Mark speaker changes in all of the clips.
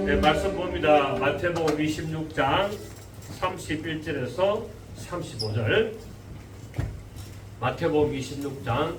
Speaker 1: 네, 말씀 봅니다. 마태복음 26장 31절에서 35절. 마태복음 26장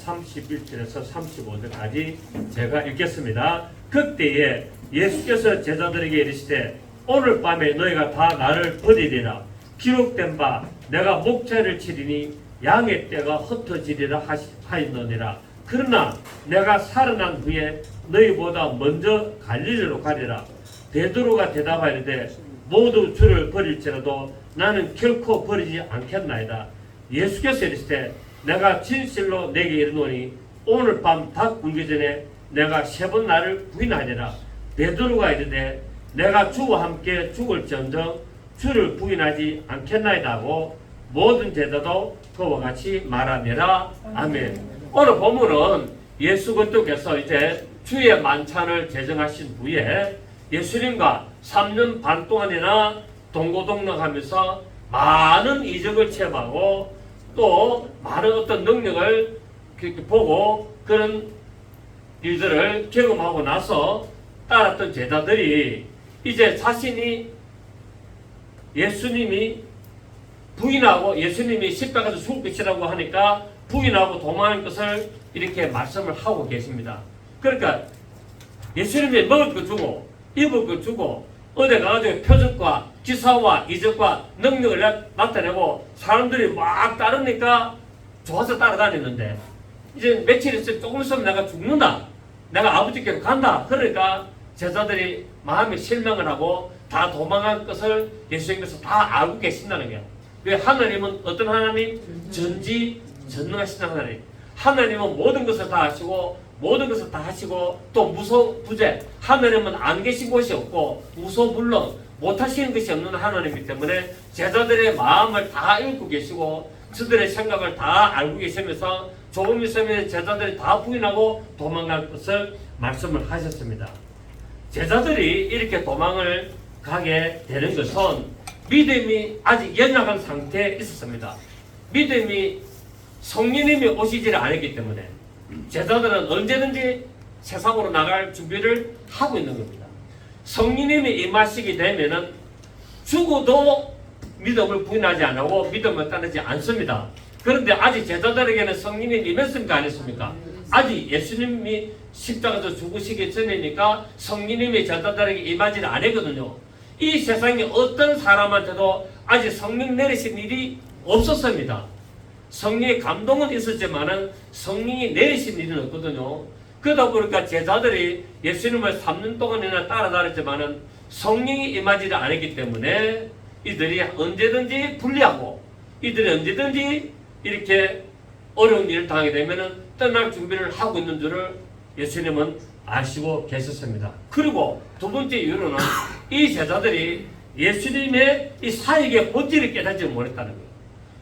Speaker 1: 31절에서 35절까지 제가 읽겠습니다. 그때에 예수께서 제자들에게 이르시되 오늘 밤에 너희가 다 나를 버리리라. 기록된 바 내가 목자를 치리니 양의 떼가 흩어지리라 하였느니라. 그러나 내가 살아난 후에 너희보다 먼저 갈릴리로 가리라. 베드로가 대답하이르되 모두 주를 버릴지라도 나는 결코 버리지 않겠나이다. 예수께서 이르시되 내가 진실로 내게 이르노니 오늘 밤 닭 굴기 전에 내가 3번 나를 부인하리라. 베드로가 이르되 내가 주와 함께 죽을지언정 주를 부인하지 않겠나이다 하고 모든 제자도 그와 같이 말하니라. 아멘. 오늘 본문은 예수 그리스도께서 이제 주의 만찬을 제정하신 후에 예수님과 3년 반 동안이나 동고동락하면서 많은 이적을 체험하고 또 많은 어떤 능력을 보고 그런 일들을 경험하고 나서 따랐던 제자들이 이제 자신이 예수님이 부인하고 예수님이 십자가에서 죽을 것이라고 하니까 부인하고 도망할 것을 이렇게 말씀을 하고 계십니다. 그러니까 예수님이 먹을 거 주고 입을 거 주고 어디 가가지고 표적과 기사와 이적과 능력을 나타내고 사람들이 막 따르니까 좋아서 따라다니는데 이제 며칠 있으면 조금 있으면 내가 죽는다. 내가 아버지께로 간다. 그러니까 제자들이 마음에 실망을 하고 다 도망할 것을 예수님께서 다 알고 계신다는 거예요. 왜 하나님은 어떤 하나님? 전지전능하신 하나님. 하나님은 모든 것을 다 하시고 모든 것을 다 하시고 또 무소부재. 하나님은 안 계신 곳이 없고 무소불능 못하시는 것이 없는 하나님이기 때문에 제자들의 마음을 다 읽고 계시고 그들의 생각을 다 알고 계시면서 조금 있으면 제자들이 다 부인하고 도망갈 것을 말씀을 하셨습니다. 제자들이 이렇게 도망을 가게 되는 것은 믿음이 아직 연약한 상태에 있었습니다. 믿음이 성령님이 오시지를 않았기 때문에 제자들은 언제든지 세상으로 나갈 준비를 하고 있는 겁니다. 성령님이 임하시게 되면은 죽어도 믿음을 부인하지 않고 믿음을 떠나지 않습니다. 그런데 아직 제자들에게는 성령님이 임했습니까? 안 했습니까? 아직 예수님이 십자가에서 죽으시기 전이니까 성령님이 제자들에게 임하지를 않았거든요. 이 세상에 어떤 사람한테도 아직 성령 내리신 일이 없었습니다. 성령의 감동은 있었지만은 성령이 내리신 일은 없거든요. 그러다 보니까 제자들이 예수님을 3년 동안이나 따라다녔지만은 성령이 임하지를 않았기 때문에 이들이 언제든지 불리하고 이들이 언제든지 이렇게 어려운 일을 당하게 되면은 떠날 준비를 하고 있는 줄을 예수님은 아시고 계셨습니다. 그리고 두 번째 이유로는 이 제자들이 예수님의 이 사역의 본질을 깨닫지 못했다는 거예요.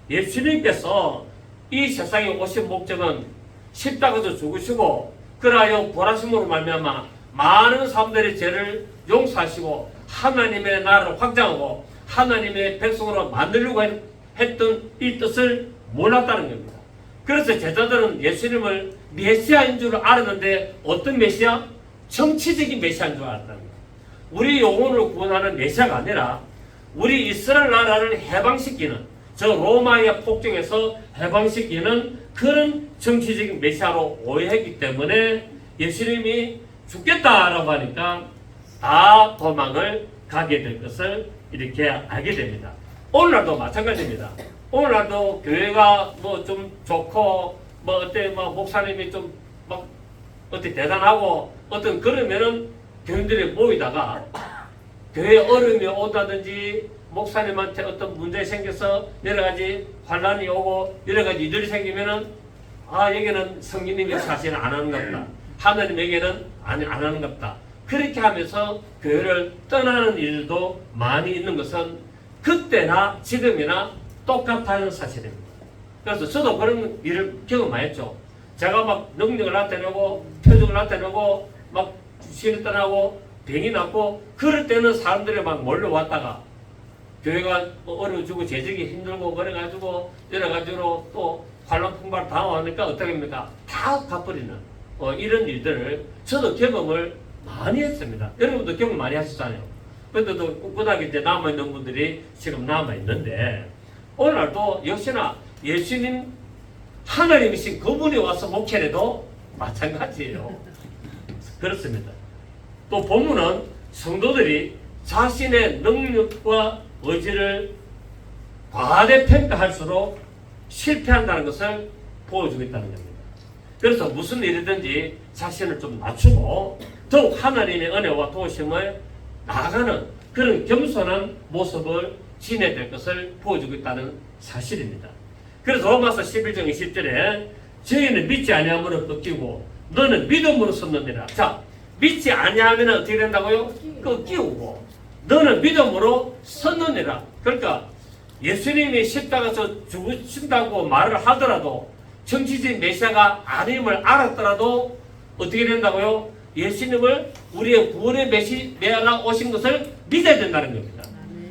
Speaker 1: 예수님께서 이 세상에 오신 목적은 십자가에서 죽으시고 그러하여 보라심으로 말미암아 많은 사람들의 죄를 용서하시고 하나님의 나라를 확장하고 하나님의 백성으로 만들려고 했던 이 뜻을 몰랐다는 겁니다. 그래서 제자들은 예수님을 메시아인 줄 알았는데 어떤 메시아? 정치적인 메시아인 줄 알았다는 거예요. 우리 영혼을 구원하는 메시아가 아니라 우리 이스라엘 나라를 해방시키는 저 로마의 폭정에서 해방시키는 그런 정치적인 메시아로 오해했기 때문에 예수님이 죽겠다라고 하니까 다 도망을 가게 될 것을 이렇게 알게 됩니다. 오늘날도 마찬가지입니다. 오늘날도 교회가 뭐 좀 좋고 뭐 어때 뭐 목사님이 좀 막 어때 대단하고 어떤 그러면은 교인들이 모이다가 교회에 어려움이 온다든지 목사님한테 어떤 문제 생겨서 여러 가지 환란이 오고 여러 가지 일들이 생기면은 여기는 성령님이 사실은 안 하는 것 같다. 하나님에게는 안 하는 것 같다. 그렇게 하면서 교회를 떠나는 일도 많이 있는 것은 그때나 지금이나 똑같다는 사실입니다. 그래서 저도 그런 일을 경험 많이 했죠. 제가 막 능력을 나타내고 표적을 나타내고 막 신을 떠나고 병이 났고 그럴 때는 사람들이 막 몰려왔다가 교회가 어려워지고 재정이 힘들고 그래가지고 여러 가지로 또 환란 풍발 당하니까 어떻게 합니까? 다 가버리는 이런 일들을 저도 경험을 많이 했습니다. 여러분도 경험 많이 하셨잖아요. 그런데도 꿋꿋하게 이제 남아있는 분들이 지금 남아있는데, 오늘도 역시나 예수님 하나님이신 그분이 와서 목회를 해도 마찬가지예요. 그렇습니다. 또 본문은 성도들이 자신의 능력과 의지를 과대 평가할수록 실패한다는 것을 보여주고 있다는 겁니다. 그래서 무슨 일이든지 자신을 좀 낮추고 더욱 하나님의 은혜와 도우심을 나아가는 그런 겸손한 모습을 지내야 될 것을 보여주고 있다는 사실입니다. 그래서 로마서 11장 20절에 저희는 믿지 아니함으로 꺾이고 너는 믿음으로 섰느니라. 자, 믿지 아니하면 어떻게 된다고요? 꺾이고 너는 믿음으로 섰느니라. 그러니까 예수님이 십자가에서 죽으신다고 말을 하더라도 정치적인 메시아가 아님을 알았더라도 어떻게 된다고요? 예수님을 우리의 구원의 메시아가 오신 것을 믿어야 된다는 겁니다.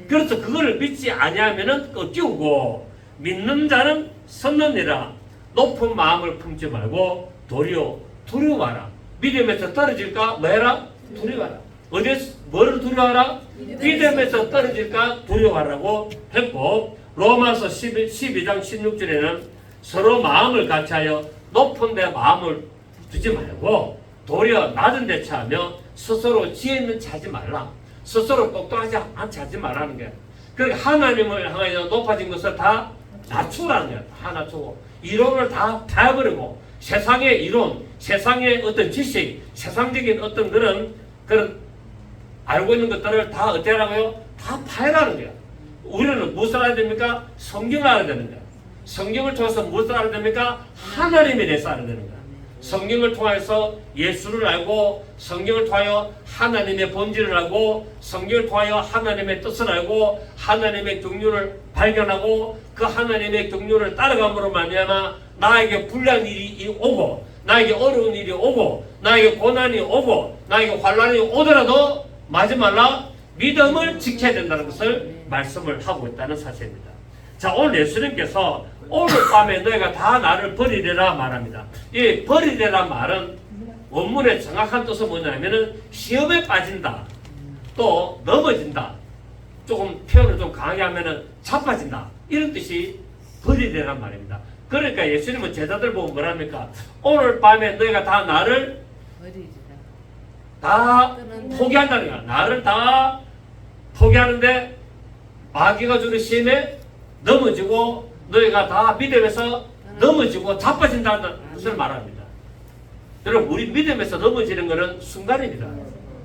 Speaker 1: 그래서 그거를 믿지 아니하면 꺾이고 믿는 자는 섰느니라. 높은 마음을 품지 말고 도리어 두려워하라. 믿음에서 떨어질까 뭐해라? 두려워하라. 어디에서 뭐를 두려워하라? 믿음에서 떨어질까 두려워하라고 했고, 로마서 12장 16절에는 서로 마음을 같이하여 높은 데 마음을 두지 말고 도리어 낮은 데 차하며 스스로 지혜 있는 차지 말라. 스스로 똑똑하지 않지 하지 말라는 거야. 그러니까 하나님을 향하여 높아진 것을 다 낮추라는 거야. 다 낮추고 이론을 다 파버리고 세상의 이론, 세상의 어떤 지식, 세상적인 어떤 그런 알고 있는 것들을 다 어떻게 하라고요? 다 파해라는 거야. 우리는 무엇을 알아야 됩니까? 성경을 알아야 되는 거야. 성경을 통해서 무엇을 알아야 됩니까? 하나님에 대해서 알아야 되는 거야. 성경을 통해서 예수를 알고, 성경을 통하여 하나님의 본질을 알고, 성경을 통하여 하나님의 뜻을 알고, 하나님의 경륜을 발견하고, 그 하나님의 경륜을 따라감으로 말미암아 나에게 불리한 일이 오고, 나에게 어려운 일이 오고, 나에게 고난이 오고, 나에게 환난이 오더라도 마지 말라. 믿음을 지켜야 된다는 것을 말씀을 하고 있다는 사실입니다. 자, 오늘 예수님께서 오늘 밤에 너희가 다 나를 버리리라 말합니다. 이 버리리라 말은 원문의 정확한 뜻은 뭐냐면은 시험에 빠진다, 또 넘어진다, 조금 표현을 좀 강하게 하면은 자빠진다, 이런 뜻이 버리리란 말입니다. 그러니까 예수님은 제자들 보고 뭐랍니까? 오늘 밤에 너희가 다 나를 다 포기한다는 거야. 나를 다 포기하는데 마귀가 주는 시험에 넘어지고 너희가 다 믿음에서 넘어지고 자빠진다는 것을 말합니다. 여러분, 우리 믿음에서 넘어지는 것은 순간입니다.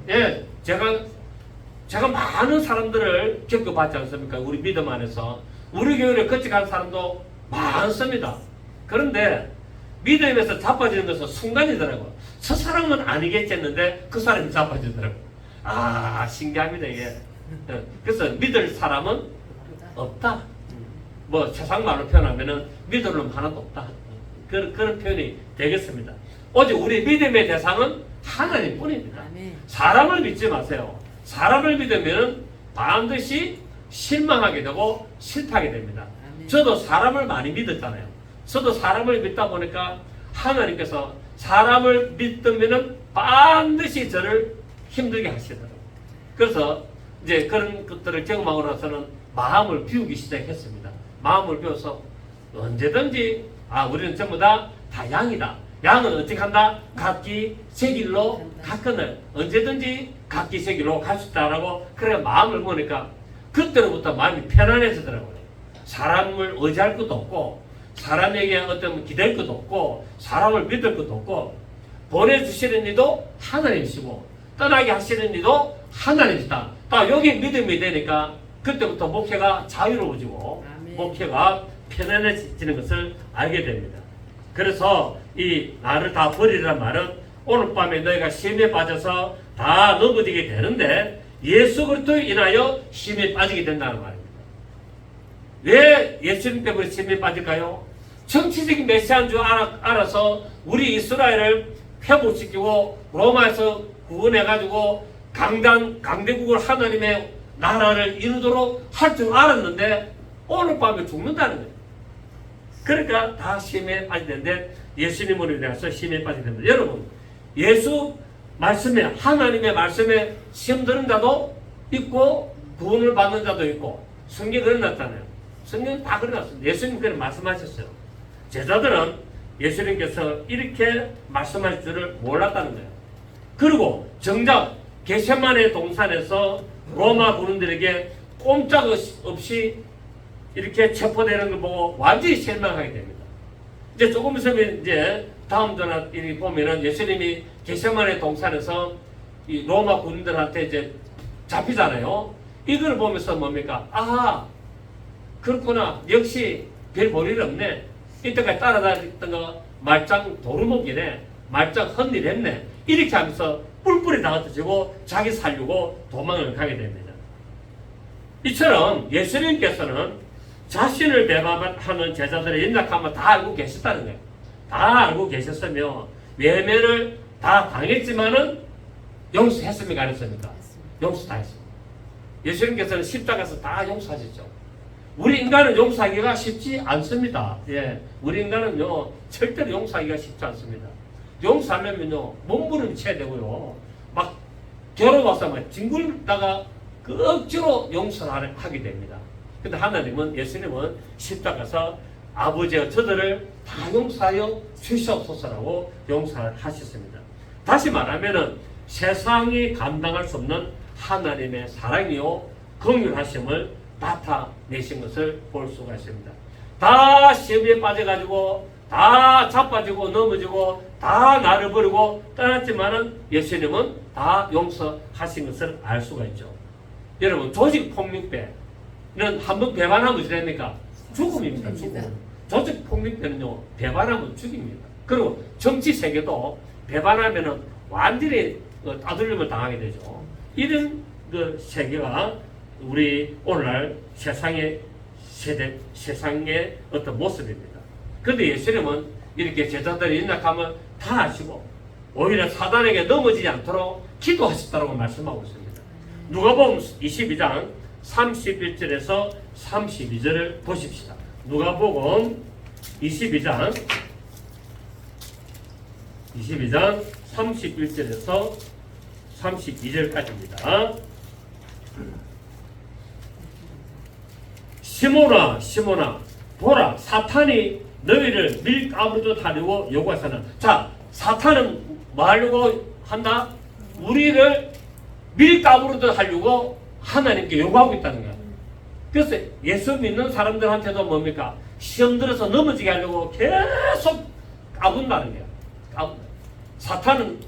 Speaker 1: 예, 제가 많은 사람들을 겪어봤지 않습니까? 우리 믿음 안에서 우리 교회를 거쳐간 사람도 많습니다. 그런데 믿음에서 자빠지는 것은 순간이더라고요. 저 사람은 아니겠지 했는데 그 사람이 자빠지더라고요. 아, 신기합니다 이게. 그래서 믿을 사람은 없다. 뭐 세상 말로 표현하면은 믿을 놈 하나도 없다. 그런 표현이 되겠습니다. 오직 우리 믿음의 대상은 하나님뿐입니다. 사람을 믿지 마세요. 사람을 믿으면 반드시 실망하게 되고 실패하게 됩니다. 저도 사람을 많이 믿었잖아요. 저도 사람을 믿다 보니까 하나님께서 사람을 믿으면은 반드시 저를 힘들게 하시더라고요. 그래서 이제 그런 것들을 경험하고 나서는 마음을 비우기 시작했습니다. 마음을 비워서 언제든지 우리는 전부 다 양이다. 양은 어떻게 한다? 각기 제 길로 가거늘 언제든지 각기 제 길로 갈 수 있다라고 그래 마음을 보니까 그때로부터 마음이 편안해지더라고요. 사람을 의지할 것도 없고 사람에게 어떤 기댈 것도 없고 사람을 믿을 것도 없고 보내주시는 이도 하나님이시고 떠나게 하시는 이도 하나님이시다. 딱 여기 믿음이 되니까 그때부터 목회가 자유로워지고 목회가 편안해지는 것을 알게 됩니다. 그래서 이 나를 다 버리라는 말은 오늘 밤에 너희가 시험에 빠져서 다 넘어지게 되는데 예수 그리스도에 인하여 시험에 빠지게 된다는 말입니다. 왜 예수님 때문에 시험에 빠질까요? 정치적인 메시아인 줄 알아서 우리 이스라엘을 회복시키고 로마에서 구원해가지고 강대국을 하나님의 나라를 이루도록 할 줄 알았는데 오늘 밤에 죽는다는 거예요. 그러니까 다 시험에 빠지는데 예수님으로 인해서 시험에 빠지게 됩니다. 여러분, 예수 말씀에, 하나님의 말씀에 시험 드는 자도 있고 구원을 받는 자도 있고, 성경에 그려놨잖아요. 성경은 다 그려놨습니다. 예수님 그렇게 말씀하셨어요. 제자들은 예수님께서 이렇게 말씀하실 줄을 몰랐다는 거예요. 그리고 정작 겟세마네 동산에서 로마 군인들에게 꼼짝없이 이렇게 체포되는 걸 보고 완전히 실망하게 됩니다. 이제 조금 있으면 이제 다음 전화 이렇게 보면은 예수님이 겟세마네 동산에서 이 로마 군인들한테 이제 잡히잖아요. 이걸 보면서 뭡니까? 아, 그렇구나. 역시 별 볼 일 없네. 이때까지 따라다녔던 거 말짱 도루묵이네. 말짱 헛일 했네. 이렇게 하면서 뿔뿔이 다 흩어지고 자기 살려고 도망을 가게 됩니다. 이처럼 예수님께서는 자신을 배반하는 제자들의 연약함을 다 알고 계셨다는 거예요. 다 알고 계셨으며 외면을 다 당했지만은 용서했습니까? 안 했습니까? 용서 다 했습니다. 예수님께서는 십자가에서 다 용서하셨죠. 우리 인간은 용서하기가 쉽지 않습니다. 예, 우리 인간은요 절대로 용서하기가 쉽지 않습니다. 용서하려면요 몸부림쳐야 되고요, 막 괴로워서 막 뒹굴다가 그 억지로 용서를 하게 됩니다. 근데 하나님은, 예수님은 십자가에서 아버지와 저들을 다 용서하여 주시옵소서라고 용서를 하셨습니다. 다시 말하면은 세상이 감당할 수 없는 하나님의 사랑이요 긍휼하심을 나타내신 것을 볼 수가 있습니다. 다 시험에 빠져가지고 다 자빠지고 넘어지고 다 나를 버리고 떠났지만은 예수님은 다 용서하신 것을 알 수가 있죠. 여러분, 조직 폭력배는 한번 배반하면 어떻게 됩니까? 죽음입니다. 죽음. 조직 폭력배는요 배반하면 죽입니다. 그리고 정치 세계도 배반하면은 완전히 따돌림을 당하게 되죠. 이런 그 세계가 우리 오늘날 세상의 어떤 모습입니다. 그런데 예수님은 이렇게 제자들의 연약함을 다 아시고 오히려 사단에게 넘어지지 않도록 기도하셨다고 말씀하고 있습니다. 누가복음 22장 31절에서 32절을 보십시다. 누가복음 22장 31절에서 32절까지입니다. 시몬아 시몬아 보라, 사탄이 너희를 밀가부르듯 하려고 요구하사는. 자, 사탄은 뭐 하려고 한다? 우리를 밀가부르듯 하려고 하나님께 요구하고 있다는 거야. 그래서 예수 믿는 사람들한테도 뭡니까? 시험 들어서 넘어지게 하려고 계속 까분다는 거야. 까분다. 사탄은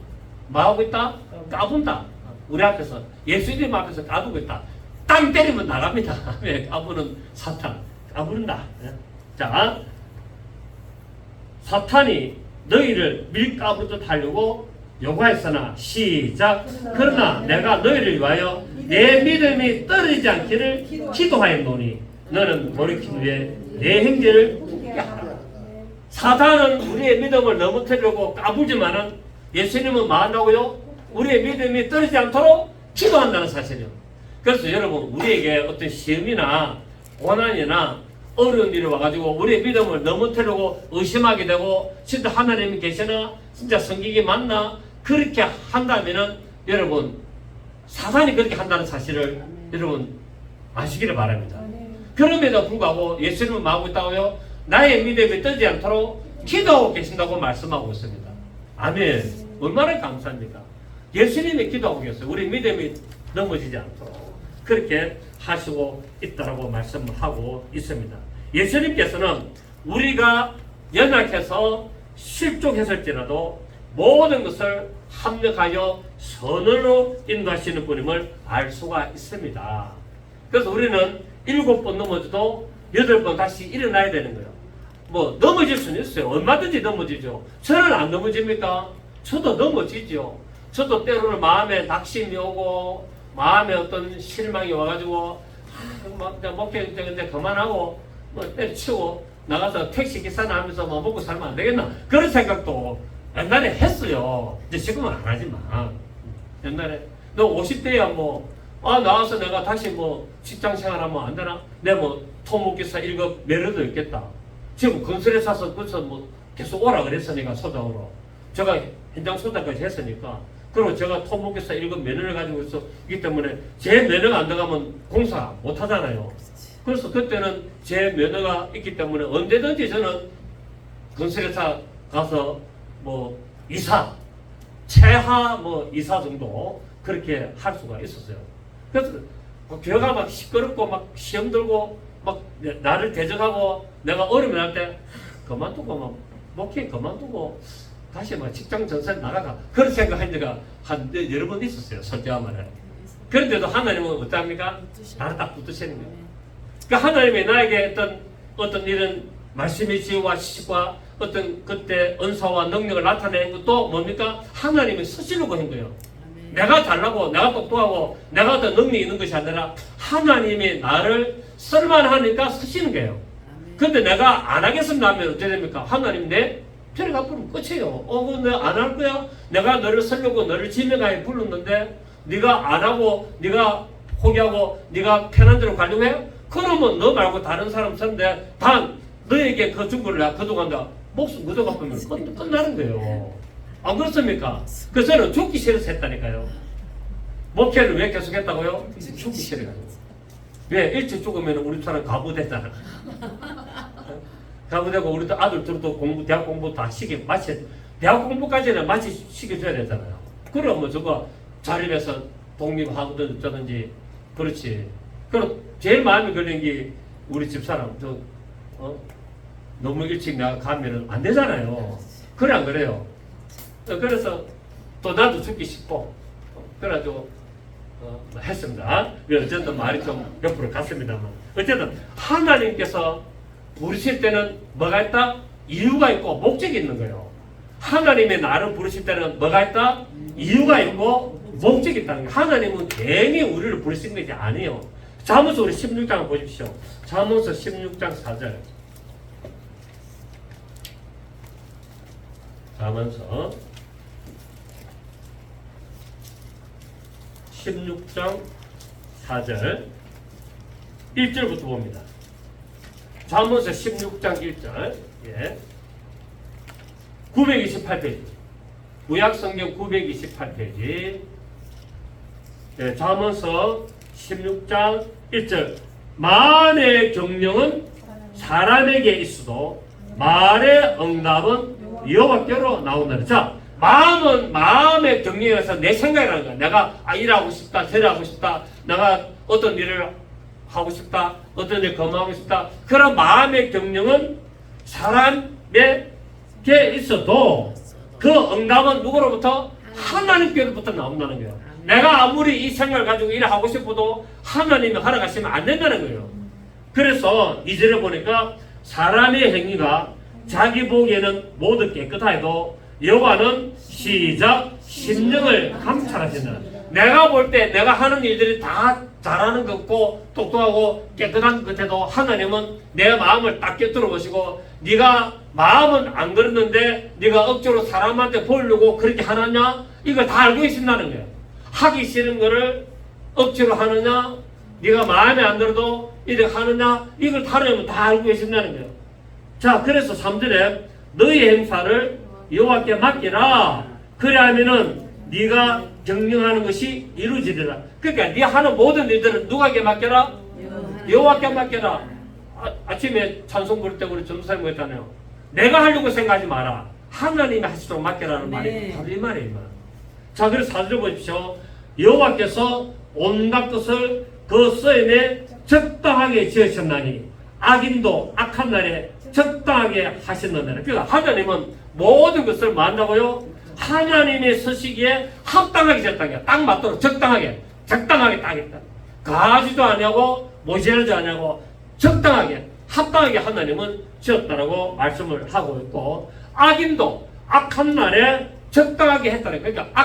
Speaker 1: 뭐 하고 있다? 까분다. 우리 앞에서, 예수님 앞에서 까부고 있다. 땅 때리면 나갑니다. 까부는 사탄, 까부른다. 자, 사탄이 너희를 밀가부르듯 하려고 요구했으나, 시작. 그러나 내가 너희를 위하여 내 믿음이 떨어지지 않기를 기도하였노니 너는 돌이킨 후에 내 행제를 굳게 하라. 사탄은 우리의 믿음을 넘어뜨리려고 까불지만은 예수님은 뭐 한다고요? 우리의 믿음이 떨어지지 않도록 기도한다는 사실이에요. 그래서 여러분, 우리에게 어떤 시험이나 고난이나 어려운 일이 와가지고 우리의 믿음을 넘어뜨리고 의심하게 되고, 진짜 하나님이 계시나? 진짜 성경이 맞나? 그렇게 한다면은 여러분, 사탄이 그렇게 한다는 사실을 여러분 아시기를 바랍니다. 그럼에도 불구하고 예수님은 뭐 하고 있다고요? 나의 믿음이 떨지 않도록 기도하고 계신다고 말씀하고 있습니다. 아멘. 얼마나 감사합니까? 예수님이 기도하고 계세요. 우리 믿음이 넘어지지 않도록 그렇게 하시고 있다고 말씀하고 있습니다. 예수님께서는 우리가 연약해서 실족했을지라도 모든 것을 합력하여 선으로 인도하시는 분임을 알 수가 있습니다. 그래서 우리는 7번 넘어져도 8번 다시 일어나야 되는 거예요. 뭐 넘어질 수는 있어요. 얼마든지 넘어지죠. 저는 안 넘어집니까? 저도 넘어지죠. 저도 때로는 마음에 낙심이 오고 마음에 어떤 실망이 와가지고 목회 근데 그만하고 뭐 때려치고 나가서 택시 기사나 하면서 뭐 먹고 살면 안 되겠나, 그런 생각도 옛날에 했어요. 이제 지금은 안 하지만 옛날에 너 50대야 뭐 나와서 내가 다시 뭐 직장 생활하면 안 되나? 내 뭐 토목기사 1급 메리도 있겠다. 지금 건설에 사서 그래서 뭐 계속 오라 그랬으니까 소장으로 제가 현장 소장까지 했으니까 그리고 제가 토목에서 읽은 면허를 가지고 있기 때문에 제 면허가 안 들어가면 공사 못 하잖아요. 그래서 그때는 제 면허가 있기 때문에 언제든지 저는 건설회사 가서 뭐 이사 최하 뭐 이사 정도 그렇게 할 수가 있었어요. 그래서 교회가 막 시끄럽고 막 시험 들고 막 나를 대적하고 내가 어려움이 날 때 그만두고 막 목회 그만두고 다시 막 직장 전선 나가가 그런 생각한 적이 한 여러 번 있었어요. 솔직하면. 그런데도 하나님은 어떡합니까? 나를 딱 붙드시는 거예요. 그러니까 하나님이 나에게 어떤 이런 말씀의 지혜와 지식과 어떤 그때 은사와 능력을 나타내는 것도 뭡니까? 하나님이 쓰시려고 한 거예요. 내가 잘나고 내가 똑똑하고 내가 더 능력이 있는 것이 아니라 하나님이 나를 쓸만하니까 쓰시는 거예요. 근데 내가 안 하겠습니다 하면 어떻게 됩니까? 하나님 내 편에 갚으면 끝이에요. 내가 안 할 거야? 내가 너를 쓰려고 너를 지명하에 불렀는데 네가 안 하고 네가 포기하고 네가 편한 대로 가려고 해요? 그러면 너 말고 다른 사람 쓰는데 단 너에게 그 준 거를 내가 그동안 다 목숨 그도 갚으면 끝나는 거예요. 안 그렇습니까? 그래서 저는 죽기 싫어서 했다니까요. 목회를 왜 계속 했다고요? 죽기 싫어가지고. 왜? 일찍 죽으면 우리 사람 가부되잖아. 가부되고 우리 아들 둘도 대학 공부 다 대학 공부까지는 마치 시켜줘야 되잖아요. 그러면 저거 자립해서 독립하거든 어쩌든지 그렇지. 그럼 제일 마음에 걸린 게 우리 집사람 너무 일찍 내가 가면은 안 되잖아요. 그래 안 그래요? 그래서 또 나도 죽기 싶고 그래가지고 했습니다. 어쨌든 말이 좀 옆으로 갔습니다만 어쨌든 하나님께서 부르실 때는 뭐가 있다? 이유가 있고 목적이 있는 거예요. 하나님의 나를 부르실 때는 뭐가 있다? 이유가 있고 목적이 있다는 거예요. 하나님은 괜히 우리를 부르신 것이 아니에요. 잠언서 우리 16장 보십시오. 잠언서 16장 4절. 잠언서 16장 4절 1절부터 봅니다. 잠언서 16장 1절 928페이지 구약성경 928페이지 잠언서 16장 1절 만의 경영은 사람에게 있어도 말의 응답은 여호와께로 나온다. 자, 마음의 경영에서 내 생각이라는 거야. 내가 일하고 싶다, 저하고 싶다, 내가 어떤 일을 하고 싶다, 어떤 일 검하고 싶다. 그런 마음의 경영은 사람에게 있어도 그 응답은 누구로부터? 하나님께로부터 나온다는 거예요. 내가 아무리 이 생각을 가지고 일을 하고 싶어도 하나님이 허락하시면 안 된다는 거예요. 그래서 2절에 보니까 사람의 행위가 자기 보기에는 모두 깨끗하여도 여호와는 시작 심령을 감찰하신다. 내가 볼 때 내가 하는 일들이 다 잘하는 것 같고 똑똑하고 깨끗한 것 같아도 하나님은 내 마음을 딱 꿰뚫어 보시고 네가 마음은 안 그랬는데 네가 억지로 사람한테 보이려고 그렇게 하느냐? 이걸 다 알고 계신다는 거예요. 하기 싫은 거를 억지로 하느냐? 네가 마음에 안 들어도 이렇게 하느냐? 이걸 하나님은 다 알고 계신다는 거예요. 자, 그래서 3절에 너희 행사를 여호와께 맡기라. 그래야면은 네가 경영하는 것이 이루어지리라. 그러니까 네 하는 모든 일들은 누구에게 맡겨라? 여호와께 맡겨라. 아침에 찬송 부를 때 우리 전도사님 했잖아요. 내가 하려고 생각하지 마라. 하나님이 하시도록 맡겨라는 말이 바로 이 말이에요. 자, 그래서 4절 보십시오. 여호와께서 온갖 것을 그 쏘임에 적당하게 지으셨나니 악인도 악한 날에 적당하게 하셨느니라. 그러니까 하나님은 모든 것을 뭐 한다고요? 하나님의 서시기에 합당하게 지었다는 거야. 딱 맞도록 적당하게 딱 했다. 가지도 아니하고 모자라지 아니하고 적당하게 합당하게 하나님은 지었다라고 말씀을 하고 있고, 악인도 악한 날에 적당하게 했다는 거야. 그러니까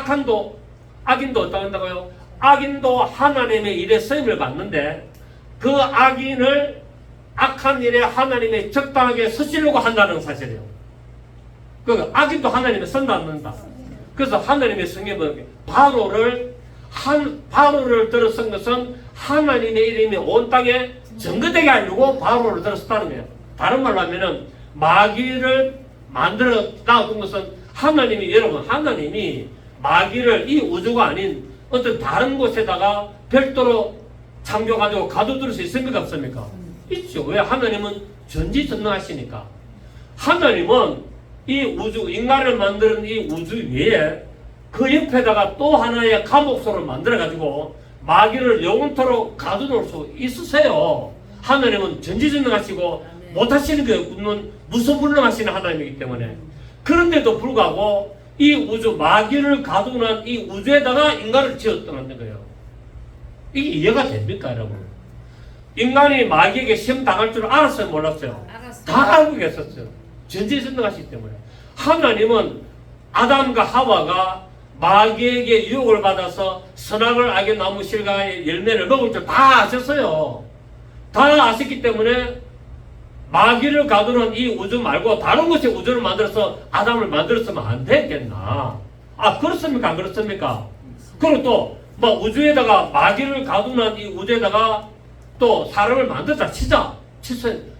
Speaker 1: 악인도 어떻게 한다고요? 악인도 하나님의 일에 쓰임을 받는데 그 악한 일에 하나님이 적당하게 쓰시려고 한다는 사실이에요. 그 악인도 하나님이 쓴다 안 쓴다. 그래서 하나님의 성경은 바로를 들어 쓴 것은 하나님의 이름이 온 땅에 증거되게 하려고 바로를 들어 썼다는 거예요. 다른 말로 하면은 마귀를 만들어 놔둔 것은 하나님이, 여러분, 하나님이 마귀를 이 우주가 아닌 어떤 다른 곳에다가 별도로 창조가지고 가둬둘 수 있습니까? 없습니까? 있죠. 왜? 하나님은 전지전능하시니까. 하나님은 이 우주, 인간을 만드는 이 우주 위에 그 옆에다가 또 하나의 감옥소를 만들어가지고 마귀를 영원토록 가둬놓을 수 있으세요. 하나님은 전지전능하시고 못하시는 게 없는 무소불능하시는 하나님이기 때문에. 그런데도 불구하고 이 우주, 마귀를 가두는 이 우주에다가 인간을 지었다는 거예요. 이게 이해가 됩니까, 여러분? 인간이 마귀에게 시험 당할 줄 알았어요, 몰랐어요? 다 알고 계셨어요. 전지전능하시기 때문에. 하나님은 아담과 하와가 마귀에게 유혹을 받아서 선악을 알게 나무 실과의 열매를 먹을 줄 다 아셨어요. 다 아셨기 때문에 마귀를 가두는 이 우주 말고 다른 곳에 우주를 만들어서 아담을 만들었으면 안 되겠나? 아, 그렇습니까? 안 그렇습니까? 그리고 또 뭐 우주에다가 마귀를 가두는 이 우주에다가 또 사람을 만들자 치자.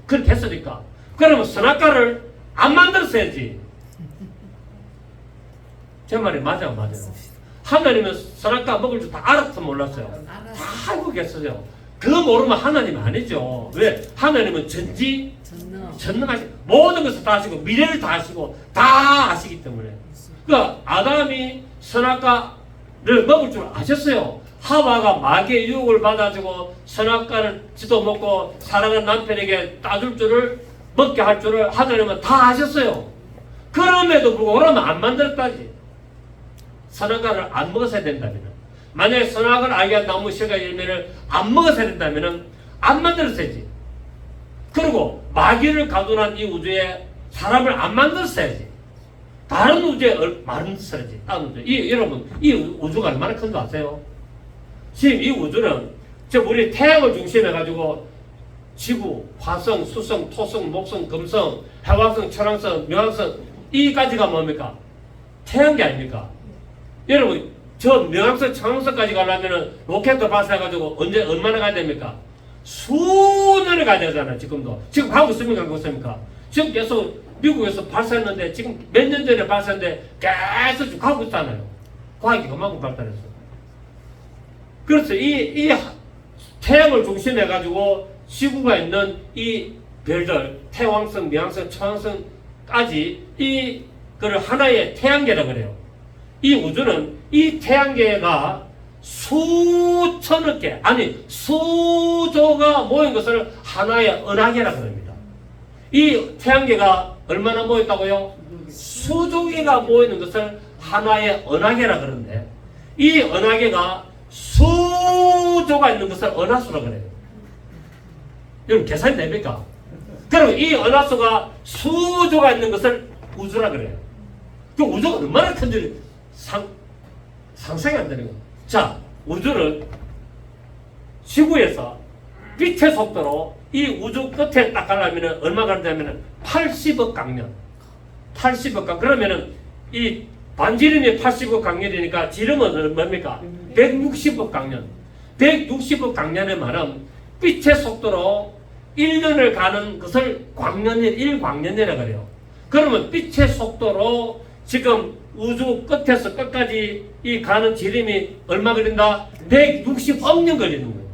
Speaker 1: 그렇게 했으니까. 그러면 선악과를 안 만들었어야지. 제 말이 맞아요, 맞아요. 하나님은 선악과 먹을 줄 다 알았어, 몰랐어요? 다 알고 계셨어요. 그거 모르면 하나님 아니죠. 왜? 하나님은 전능하시, 모든 것을 다 아시고 미래를 다 아시고 다 아시기 때문에. 그러니까 아담이 선악과를 먹을 줄 아셨어요. 하와가 마귀의 유혹을 받아주고 선악과를 지도 먹고 사랑하는 남편에게 따줄 줄을, 먹게 할 줄을 하나님은 다 아셨어요. 그럼에도 불구하고 그러면 안 만들었다지. 선악과를 안 먹었어야 된다면, 만약에 선악을 알게 한 나무 실과 열매를 안 먹었어야 된다면 안 만들었어야지. 그리고 마귀를 가둔한 이 우주에 사람을 안 만들었어야지. 다른 우주에 만들었어야지. 다른 우주. 여러분, 이 우주가 얼마나 큰 거 아세요? 지금 이 우주는 우리 태양을 중심해 가지고 지구, 화성, 수성, 토성, 목성, 금성, 해왕성, 천왕성, 명왕성, 이까지가 뭡니까? 태양계 아닙니까? 여러분, 저 명왕성, 천왕성까지 가려면 로켓도 발사해가지고 언제 얼마나 가야 됩니까? 수년을 가야 되잖아요. 지금도. 지금 가고 있습니까? 가고 있습니까? 지금 계속 미국에서 발사했는데, 지금 몇 년 전에 발사했는데 계속 지금 가고 있잖아요. 과학이 그만큼 발달했어. 그래서 이 태양을 중심해가지고 지구가 있는 이 별들, 태왕성, 명왕성, 천왕성까지 그걸 하나의 태양계라고 그래요. 이 우주는 이 태양계가 수천억 개, 아니 수조가 모인 것을 하나의 은하계라고 합니다. 이 태양계가 얼마나 모였다고요? 수조 개가 모이는 것을 하나의 은하계라고 그러는데, 이 은하계가 수조가 있는 것을 은하수라고 그래요. 여러분 계산이 됩니까? 그럼 이 은하수가 수조가 있는 것을 우주라고 그래요. 그 우주가 얼마나 큰지 상상이 안 되는 거예요. 자, 우주는 지구에서 빛의 속도로 이 우주 끝에 딱 가려면 얼마 가냐면 80억 강년. 80억 강. 그러면은 이 반지름이 80억 강년이니까 지름은 뭡니까? 160억 강년. 160억 강년의 말은 빛의 속도로 1년을 가는 것을 광년일, 1광년이라고 그래요. 그러면 빛의 속도로 지금 우주 끝에서 끝까지 이 가는 지름이 얼마 걸린다? 160억 년 걸리는 거예요.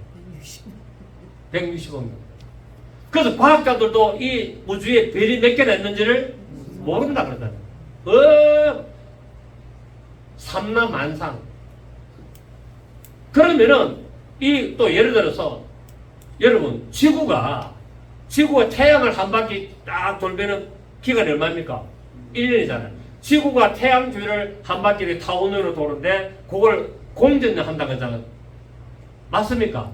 Speaker 1: 160억 년. 그래서 과학자들도 이 우주에 별이 몇 개나 있는지를 모른다 그러잖아요. 삼라만상. 그러면은 또 예를 들어서 여러분 지구가 태양을 한 바퀴 딱 돌면은 기간이 얼마입니까? 1년이잖아요. 지구가 태양 주위를 한 바퀴를 타원으로 도는데 그걸 공전을 한다고 하잖아요. 맞습니까?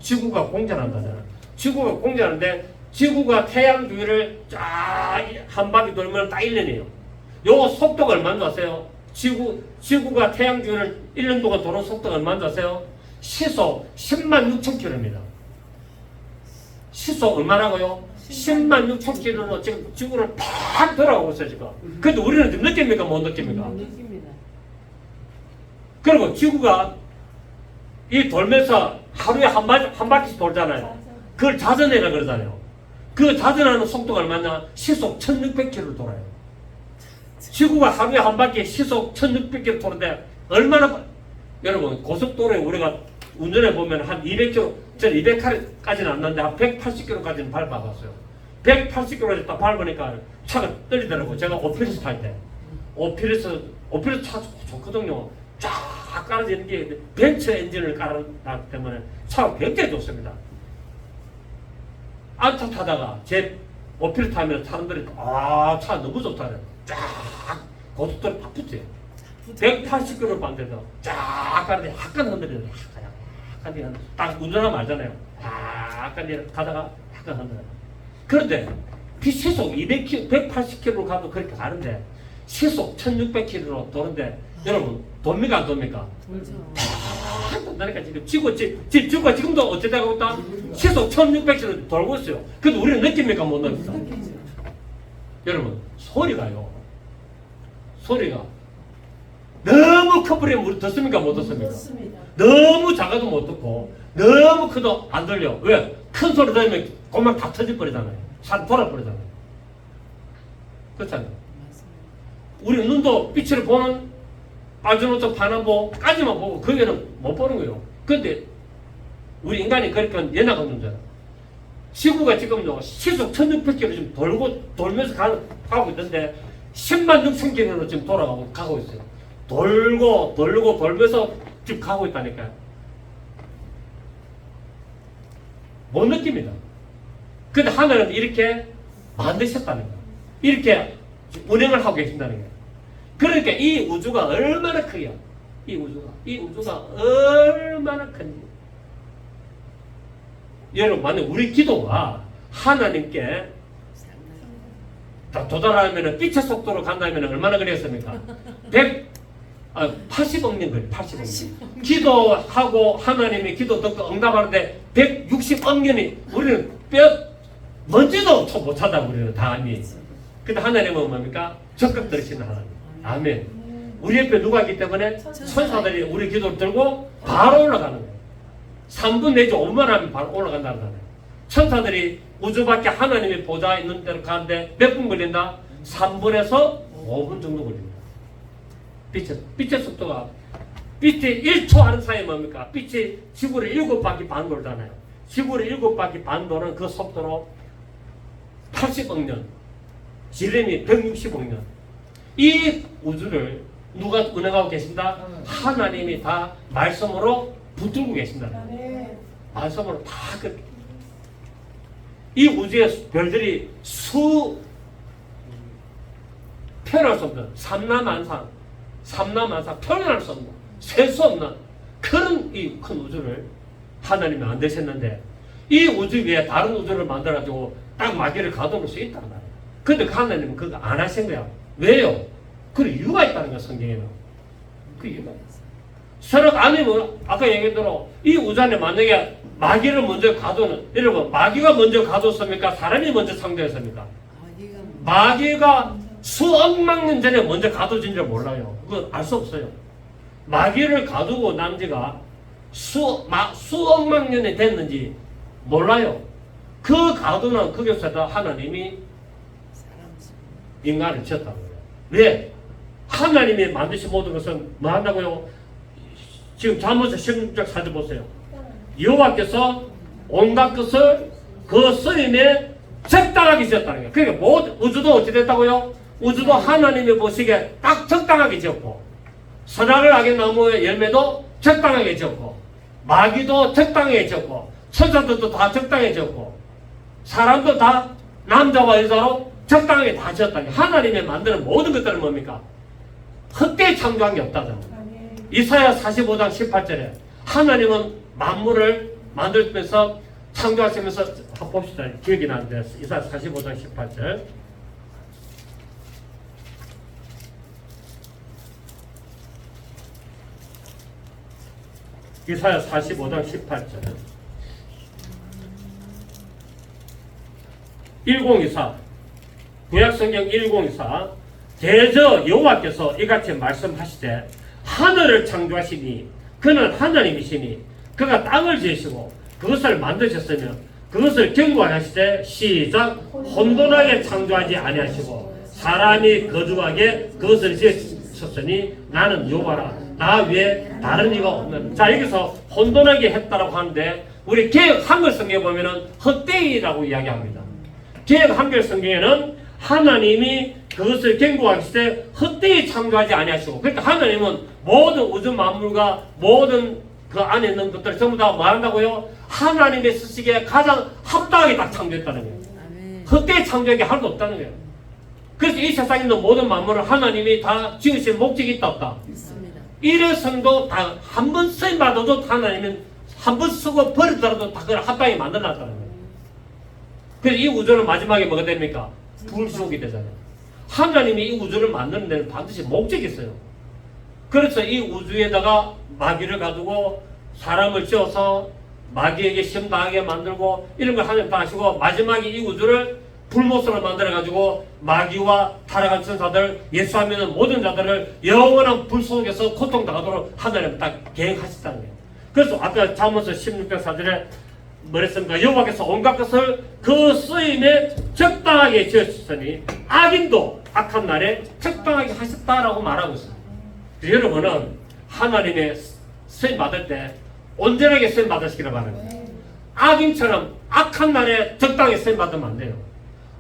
Speaker 1: 지구가 공전한다잖아요. 지구가 공전하는데 지구가 태양 주위를 쫙 한 바퀴 돌면 딱 1년이에요. 요거 속도가 얼마인지 아세요? 지구가 태양 주위를 1년 동안 도는 속도가 얼마인지 아세요? 시속 10만 6천 킬로입니다. 시속 얼마라고요? 10만 6천 킬로로 지금 지구를 팍 돌아가고 있어요, 지금. 근데 우리는 좀 느낍니까? 못 느낍니까?
Speaker 2: 느낍니다.
Speaker 1: 그리고 지구가 이 돌면서 하루에 한 바퀴씩 돌잖아요. 그걸 자전이라 그러잖아요. 그 자전하는 속도가 얼마냐? 시속 1600km를 돌아요. 지구가 하루에 한 바퀴 시속 1600km 도는데 얼마나 여러분 고속도로에 우리가 운전해 보면 한 200km, 저는 200km까지는 안 났는데 한 180km까지는 밟아봤어요. 180km까지 딱 밟으니까 차가 떨리더라고요. 제가 오피리스 탈 때. 오피리스 차 좋거든요. 쫙 깔아지는 게 벤츠 엔진을 깔아놨기 때문에 차가 굉장히 좋습니다. 안차 타다가 제 오피리스 타면 사람들이 차 너무 좋다. 쫙 고속도로 다 붙어요. 180km 반대서 쫙 가는데 약간 흔들려요. 약간 딱 운전하면 알잖아요. 약간 가다가 약간 흔들려요. 그런데 시속 180km로 가도 그렇게 가는데 시속 1600km로 도는데 여러분 돕니까 안 돕니까? 그러니까 지구가 지금도 어쩌다가 있다? 시속 1600km 돌고 있어요. 근데 우리는 느낍니까 못 느낍니까? 여러분 소리가요. 소리가 너무 커버리면 우리 듣습니까 못 듣습니까? 너무 작아도 못 듣고 너무 커도 안 들려. 왜? 큰 소리 들으면 고막 다 터져버리잖아요. 산 돌아버리잖아요. 그렇잖아요. 우리 눈도 빛을 보는 아주노트 파나보까지만 보고 거기는 못 보는 거예요. 근데 우리 인간이 그러니까 연약한 존재라. 지구가 지금 시속 1600km 지금 돌면서 가고 있는데 10만 6천 km로 지금 가고 있어요. 돌면서 지금 가고 있다니까요. 못 느낍니다. 근데 하늘은 이렇게 만드셨다는 거예요. 이렇게 운행을 하고 계신다는 거예요. 그러니까 이 우주가 얼마나 크요. 이 우주가 얼마나 큰지. 여러분, 만약 우리 기도가 하나님께 도달하면 빛의 속도로 간다면 얼마나 걸렸습니까? 80억 년 걸려요. 80억 년. 기도하고 하나님이 기도 듣고 응답하는데 160억 년이 우리는 먼지도 못 찾아 우리는 다 이미. 근데 하나님은 뭡니까? 적극 들으시는 하나님. 아멘. 우리 옆에 누가 있기 때문에 천사들이 우리 기도를 들고 바로 올라가는 거예요. 3분 내지 5분 하면 바로 올라간다는 거예요. 천사들이 우주 밖에 하나님의 보좌 있는 데로 가는데 몇 분 걸린다? 3분에서 5분 정도 걸립니다. 빛의 속도가 빛이 1초 하는 사이에 뭡니까? 빛이 지구를 7바퀴 반 돌잖아요. 지구를 7바퀴 반 도는 그 속도로 80억 년, 지름이 160억 년. 이 우주를 누가 운행하고 계신다? 하나님이 다 말씀으로 붙들고 계신다. 말씀으로 다 이 우주의 별들이 표현할 수 없는 삼라만상 표현할 수 없는 셀 수 없는 그런 이 큰 우주를 하나님이 만드셨는데 이 우주 위에 다른 우주를 만들어가지고 딱 마귀를 가둬놓을 수 있단 말이에요. 근데 하나님은 그거 안 하신 거야. 왜요? 그 이유가 있다는 거야. 성경에는 그 이유가 있어. 서로 아니면 아까 얘기한 대로 이 우주 안에 만약에 마귀를 먼저 가두는, 여러분 마귀가 먼저 가뒀습니까? 사람이 먼저 상대했습니까? 마귀가 수억만 년 전에 먼저 가둬진 줄 몰라요. 그건 알 수 없어요. 마귀를 가두고 난 지가 수억만 년이 됐는지 몰라요. 그 가두는 그것에다 하나님이 인간을 지었다는 거예요. 왜? 하나님이 만드신 모든 것은 뭐 한다고요? 지금 잠언서 16장 4절 보세요. 여호와께서 온갖 것을 그 쓰임에 적당하게 지었다는 거예요. 그러니까 모든 우주도 어찌 됐다고요? 우주도 하나님이 보시기에 딱 적당하게 지었고, 선악을 악의 나무의 열매도 적당하게 지었고, 마귀도 적당하게 지었고, 천사들도 다 적당하게 지었고, 사람도 다 남자와 여자로 적당하게 다 지었다는 거예요. 하나님이 만드는 모든 것들은 뭡니까? 헛되이 창조한 게 없다잖아요. 이사야 45장 18절에 하나님은 만물을 만들면서 창조하시면서 한번 봅시다. 기억이 나는데 이사야 45장 18절. 이사야 45장 18절. 1024 구약성경 1024 대저 여호와께서 이같이 말씀하시되 하늘을 창조하시니 그는 하나님이시니 그가 땅을 지으시고 그것을 만드셨으며 그것을 견고하시되 시작 혼돈하게 창조하지 아니하시고 사람이 거주하게 그것을 지으셨으니 나는 여호와라. 나 외에 다른 이가 없는. 자, 여기서 혼돈하게 했다라고 하는데 우리 개역 한글 성경에 보면은 헛되이라고 이야기합니다. 개역 한글 성경에는 하나님이 그것을 견고하실 때 헛되이 창조하지 아니하시고, 그러니까 하나님은 모든 우주 만물과 모든 그 안에 있는 것들을 전부 다 말한다고요? 하나님의 쓰시기에 가장 합당하게 딱 창조했다는 거예요. 헛되이 창조하기 하나도 없다는 거예요. 그래서 이 세상에 있는 모든 만물을 하나님이 다 지으신 목적이 있다 없다? 있습니다. 이래서도 다 한 번 쓰임 받아도 하나님은 한 번 쓰고 버리더라도 다 그걸 합당히 만들어놨다는 거예요. 그래서 이 우주는 마지막에 뭐가 됩니까? 불속이 되잖아요. 하나님이 이 우주를 만드는 데는 반드시 목적이 있어요. 그래서 이 우주에다가 마귀를 가지고 사람을 지어서 마귀에게 시험 당하게 만들고 이런 걸 하나님 다 하시고 마지막에 이 우주를 불못으로 만들어가지고 마귀와 타락한 천사들 예수하면 모든 자들을 영원한 불 속에서 고통당하도록 하나님 딱 계획하셨다는 거예요. 그래서 아까 잠언서 16장 4절에 뭐랬습니까? 여호와께서 온갖 것을 그 쓰임에 적당하게 지으셨으니 악인도 악한 날에 적당하게 하셨다라고 말하고 있습니다. 여러분은 하나님의 쓰임 받을 때 온전하게 쓰임 받으시기를 바랍니다. 악인처럼 악한 날에 적당히 쓰임 받으면 안 돼요.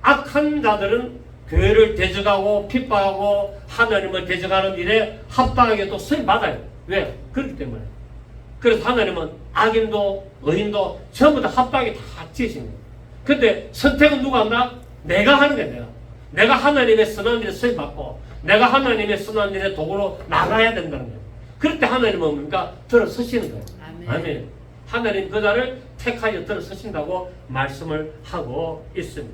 Speaker 1: 악한 자들은 교회를 대적하고 핍박하고 하나님을 대적하는 일에 합당하게 또 쓰임 받아요. 왜? 그렇기 때문에. 그래서 하나님은 악인도 의인도 전부 다 합당하게 다 지으신 거예요. 근데 선택은 누가 한다? 내가 하는 거야. 내가 하나님의 선한 일에 쓰임 받고 내가 하나님의 선한 일에 도구로 나가야 된다는 거예요. 그럴 때 하나님은 뭡니까? 들어서시는 거예요. 아멘. 하나님 그 자를 택하여 들어서신다고 말씀을 하고 있습니다.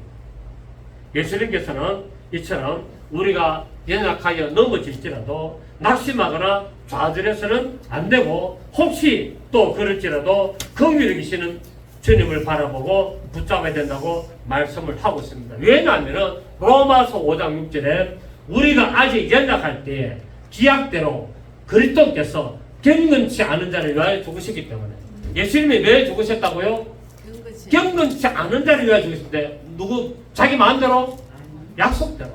Speaker 1: 예수님께서는 이처럼 우리가 연약하여 넘어질지라도 낙심하거나 좌절해서는 안 되고 혹시 또 그럴지라도 긍휼히 계시는 주님을 바라보고 붙잡아야 된다고 말씀을 하고 있습니다. 왜냐하면 로마서 5장 6절에 우리가 아직 연약할 때에 기약대로 그리스도께서 경건치 않은 자를 위하여 죽으셨기 때문에. 예수님이 왜 죽으셨다고요? 경건치 않은 자를 위하여 죽으셨는데 누구? 자기 마음대로? 약속대로.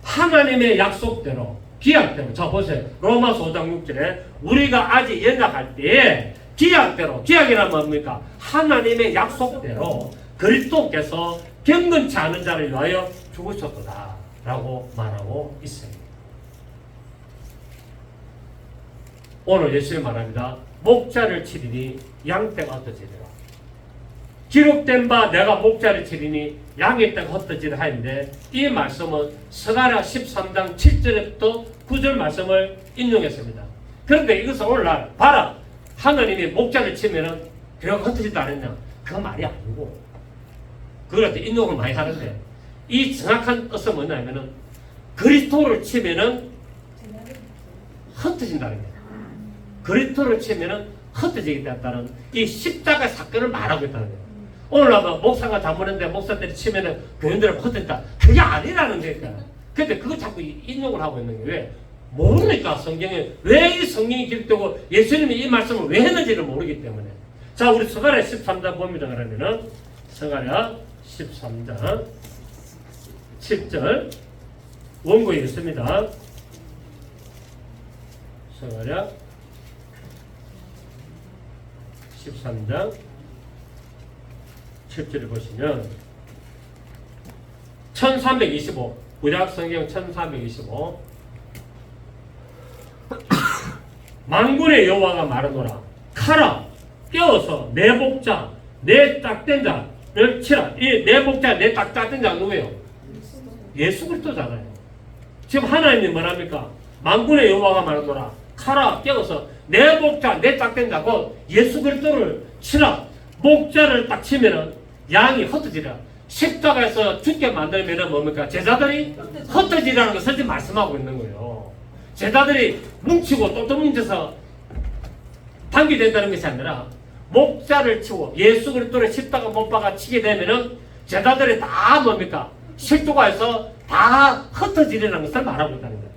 Speaker 1: 하나님의 약속대로 기약대로. 자 보세요. 로마서 5장 6절에 우리가 아직 연약할 때에 기약대로. 기약이란 뭡니까? 하나님의 약속대로 그리스도께서 경건치 않은 자를 위하여 죽으셨도다 라고 말하고 있습니다. 오늘 예수님 말합니다. 목자를 치리니 양떼가 흩어지리라. 기록된 바 내가 목자를 치리니 양의 떼가 흩어지리라 하는데 이 말씀은 스가랴 13장 7절부터 9절 말씀을 인용했습니다. 그런데 이것은 오늘날 봐라. 하나님이 목자를 치면은 교회가 흩어진다 안 했냐? 그 말이 아니고 그걸 인용을 많이 하는데 이 정확한 뜻은 뭐냐면은 그리스도를 치면은 흩어진다는 거예요. 그리스도를 치면은 흩어지게 됐다는 이 십자가 사건을 말하고 있다는 거예요. 오늘 아마 목사가 잘못했는데 목사들이 치면은 교인들은 흩어진다. 그게 아니라는 거니까. 근데 그거 자꾸 인용을 하고 있는 거예요. 왜? 모르니까 성경에 왜 이 성경이 기록되고 예수님이 이 말씀을 왜 했는지를 모르기 때문에. 자, 우리 스가랴 13장 봅니다. 그러면은 스가랴 13장 7절 원고에 있습니다. 스가랴 13장 7절을 보시면 1325 구약성경 1325 만군의 여호와가 말하노라. 칼아 깨어서 내 복자 내 짝된 자를 치라. 이 내 복자 내 짝된 자가 누구예요? 예수 그리스도잖아요. 지금 하나님이 뭐랍니까? 만군의 여호와가 말하노라. 칼아 깨어서 내 목자 내 짝된 자고 예수 그리스도를 치라. 목자를 딱 치면은 양이 흩어지라. 십자가에서 죽게 만들면은 뭡니까? 제자들이 흩어지라는 것을 지금 말씀하고 있는 거예요. 제자들이 뭉치고 또 뭉쳐서 단기된다는 것이 아니라 목자를 치고 예수 그리스도를 십자가 못 박아 치게 되면은 제자들이 다 뭡니까? 십자가에서 다 흩어지라는 것을 말하고 있다는 거예요.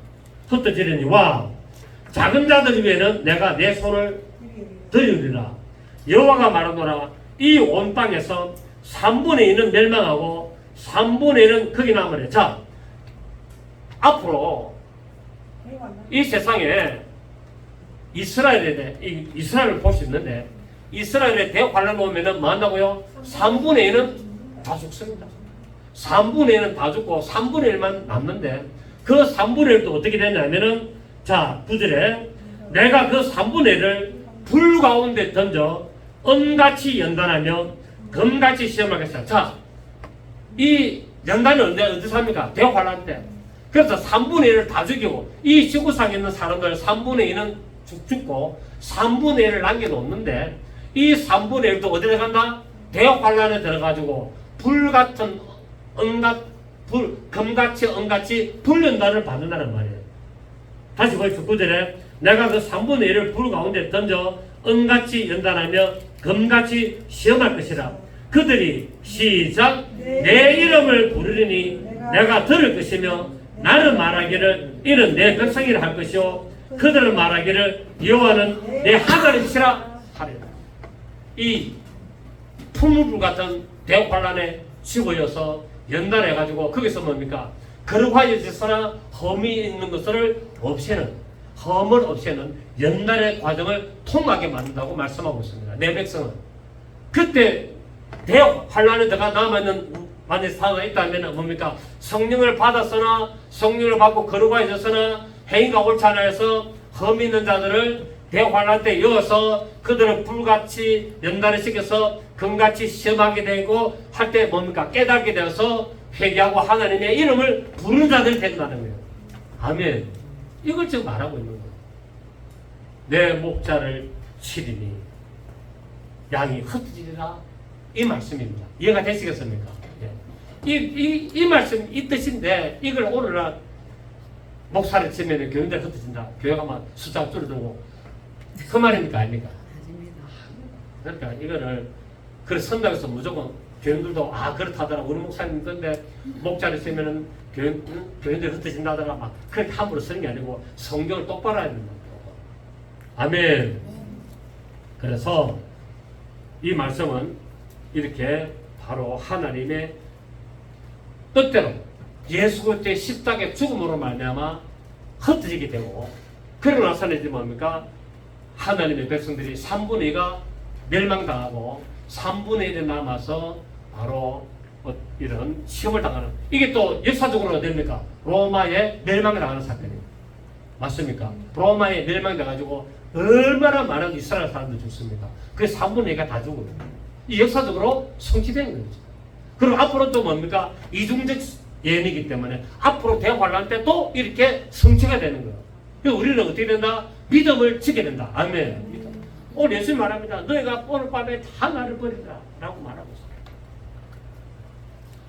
Speaker 1: 흩어지려니 와 작은 자들 위에는 내가 내 손을 들이리라. 여호와가 말하노라. 이 온 땅에서 3분의 2는 멸망하고 3분의 1은 거기 남으래. 자, 앞으로 이 세상에 이스라엘을 볼 수 있는데 이스라엘에 대환란 오면은 뭐 한다고요? 3분의 1은 다 죽습니다. 3분의 1은 다 죽고 3분의 1만 남는데 그 3분의 1도 어떻게 되냐면은 자 9절에 내가 그 3분의 1을 불 가운데 던져 은같이 연단하며 금같이 시험하겠다. 자, 이 연단은 어디서 합니까? 대환란 때. 그래서 3분의 1을 다 죽이고 이 지구상에 있는 사람들 3분의 2는 죽고 3분의 1을 남겨놓는데 이 3분의 1도 어디에 간다? 대환란에 들어가지고 불같은 금같이 은같이 불연단을 받는다는 말이에요. 다시 보십시오. 9절에 내가 그 3분의 1을 불 가운데 던져 은같이 연단하며 금같이 시험할 것이라. 그들이 시작 내 이름을 부르리니 내가 들을 것이며 나는 말하기를 이는 내 백성이라 할 것이요 그들은 말하기를 여호와는 내 하나님이시라 하리라. 이 풀무불 같은 대환란에 집어여서 연단해가지고 거기서 뭡니까? 거룩하여져서나 험이 있는 것을 없애는 험을 없애는 연단의 과정을 통하게 만든다고 말씀하고 있습니다. 내 백성은 그때 대환란에 들어가 남아있는 만약 사도가 있다면 뭡니까? 성령을 받았으나 성령을 받고 거룩하여졌으나 행위가 옳지 않아 해서 험이 있는 자들을 대환란 때 이어서 그들을 불같이 연단을 시켜서 금같이 시험하게 되고 할 때 뭡니까? 깨닫게 되어서 회개하고 하나님의 이름을 부르는 자들이 된다는 거예요. 아멘. 이걸 지금 말하고 있는 거예요. 내 목자를 치리니 양이 흩어지리라. 이 말씀입니다. 이해가 되시겠습니까? 예. 이 말씀 이 뜻인데 이걸 오늘날 목사를 치면 교인들 흩어진다. 교회가 막 숫자가 줄어들고 그 말입니까? 아닙니까? 그러니까 이거를 그래 선당에서 무조건 교인들도 그렇다더라. 우리 목사님 근데 목자를 치면은 교인들이 흩어진다더라. 막 그렇게 함부로 쓰는 게 아니고 성경을 똑바로 해야 된다. 아멘. 그래서 이 말씀은 이렇게 바로 하나님의 뜻대로 예수 그리스도의 십자가의 죽음으로 말미암아 흩어지게 되고 그러고 나서는 이제 뭡니까? 하나님의 백성들이 3분의 2가 멸망당하고 3분의 1이 남아서 바로 이런 시험을 당하는 이게 또 역사적으로 됩니까? 로마에 멸망당하는 사건이에요. 맞습니까? 로마에 멸망돼가지고 얼마나 많은 이스라엘 사람들 죽습니까? 그래서 3분의 2가 다 죽어요. 이 역사적으로 성취된 거죠. 그리고 앞으로 또 뭡니까? 이중적 예언이기 때문에 앞으로 대환란 때 또 이렇게 성취가 되는 거예요. 그래서 우리는 어떻게 된다? 믿음을 지켜야 된다. 아멘. 믿음. 오늘 예수님 말합니다. 너희가 오늘 밤에 다 나를 버리라 라고 말하고 있어요.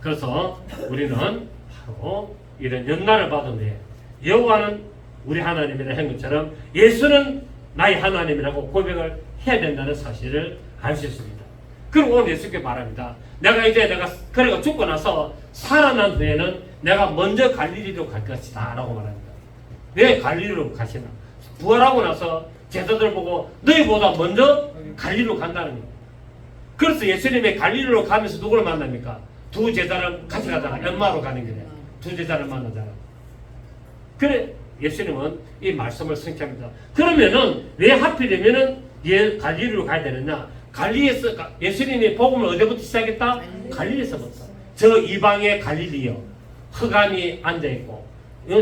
Speaker 1: 그래서 우리는 바로 이런 연단을 받은 후에 여호와는 우리 하나님이라 한 것처럼 예수는 나의 하나님이라고 고백을 해야 된다는 사실을 알 수 있습니다. 그리고 오늘 예수께 말합니다. 내가 그래가 죽고 나서 살아난 후에는 내가 먼저 갈릴리로 갈 것이다 라고 말합니다. 왜 갈릴리로 가시나? 부활하고 나서 제자들 보고 너희보다 먼저 갈릴리로 간다는 거예요. 그래서 예수님이 갈릴리로 가면서 누구를 만납니까? 두 제자를 같이 가잖아. 엠마로 가는 길에 두 제자를 만나잖아. 그래 예수님은 이 말씀을 성취합니다. 그러면은 왜 하필이면은 갈릴리로 가야 되느냐? 갈릴리에서 예수님이 복음을 어디부터 시작했다? 갈릴리에서부터. 저 이방의 갈릴리요. 흑암이 앉아 있고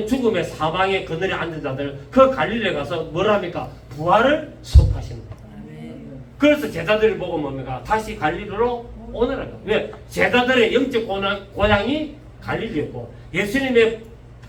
Speaker 1: 죽음의 사방에 그늘에 앉은 자들 그 갈릴리에 가서 뭘 합니까? 부활을 선포하시는 거예요. 그래서 제자들이 보고 뭡니까? 다시 갈릴리로 오느라고. 왜? 제자들의 영적 고향이 갈릴리였고 예수님의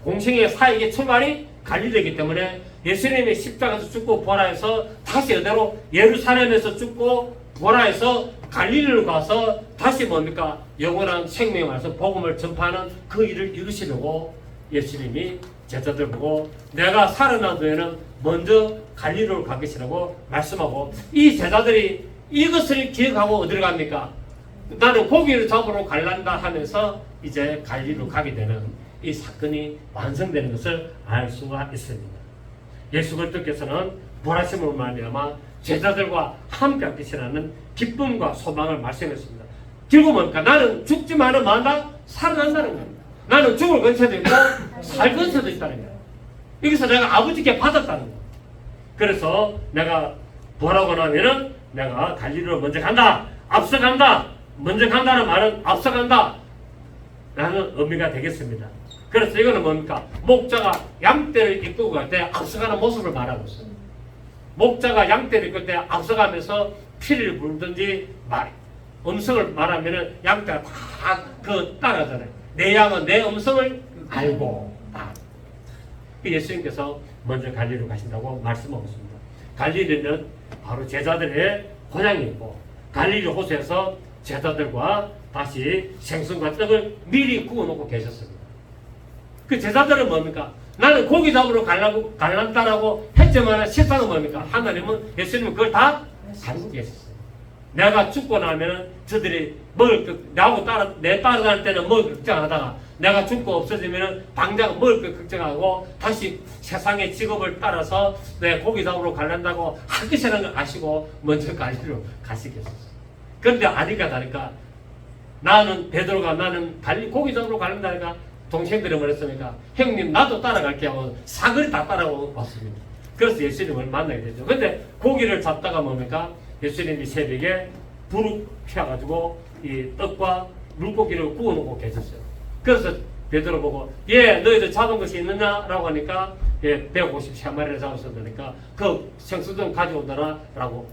Speaker 1: 공생의 사역의 출발이 갈릴리이기 때문에 예수님이 십자가에서 죽고 부활해서 다시 이대로 예루살렘에서 죽고 부활해서 갈릴리로 가서 다시 뭡니까? 영원한 생명에 와서 복음을 전파하는 그 일을 이루시려고 예수님이 제자들 보고 내가 살아난 후에는 먼저 갈릴리로 갈 것이라고 말씀하고 이 제자들이 이것을 기억하고 어디로 갑니까? 나는 고기를 잡으러 갈란다 하면서 이제 갈릴리로 가게 되는 이 사건이 완성되는 것을 알 수가 있습니다. 예수 그리스도께서는 부활하심으로 말미암아 제자들과 함께할 것이라는 기쁨과 소망을 말씀했습니다. 결국 뭡니까? 나는 죽지만은 만다 살아난다는 겁니다. 나는 죽을 근처도 있고 살건세도 있다는 거야. 여기서 내가 아버지께 받았다는 거야. 그래서 내가 뭐라고 하냐면은 내가 갈릴리로 먼저 간다, 앞서간다. 먼저 간다는 말은 앞서간다 라는 의미가 되겠습니다. 그래서 이거는 뭡니까? 목자가 양떼를 이끌고 갈 때 앞서가는 모습을 말하고 있어요. 목자가 양떼를 이끌 때 앞서가면서 피를 부르든지 음성을 말하면은 양떼가 다 따라가잖아요. 내 양은 내 음성을 알고 예수님께서 먼저 갈릴리로 가신다고 말씀하고 있습니다. 갈릴리는 바로 제자들의 고향이고 갈릴리 호수에서 제자들과 다시 생선과 떡을 미리 구워놓고 계셨습니다. 그 제자들은 뭡니까? 나는 고기 잡으러 갈란다라고 했지만 실상은 뭡니까? 하나님은 예수님은 그걸 다 알고 계셨어요. 내가 죽고 나면은 저들이 먹을 거, 내 따라다닐 때는 먹을 거 걱정하다가 내가 죽고 없어지면은 당장 먹을 거 걱정하고 다시 세상의 직업을 따라서 내 고기 잡으러 갈란다고 할 것이라는 걸 아시고 먼저 갈릴리로 가시겠어요. 그런데 아니까 다니까 베드로가 나는 고기 잡으러 갈란다니까 동생들이 뭐랬습니까? 형님 나도 따라갈게 하고 사거리 다 따라왔습니다. 그래서 예수님을 만나게 되죠. 근데 고기를 잡다가 뭡니까? 예수님이 새벽에 불을 피워가지고 이 떡과 물고기를 구워놓고 계셨어요. 그래서 베드로 보고 너희들 잡은 것이 있느냐라고 하니까 153마리를 잡았었으니까 그 생수 좀 가져오더라 라고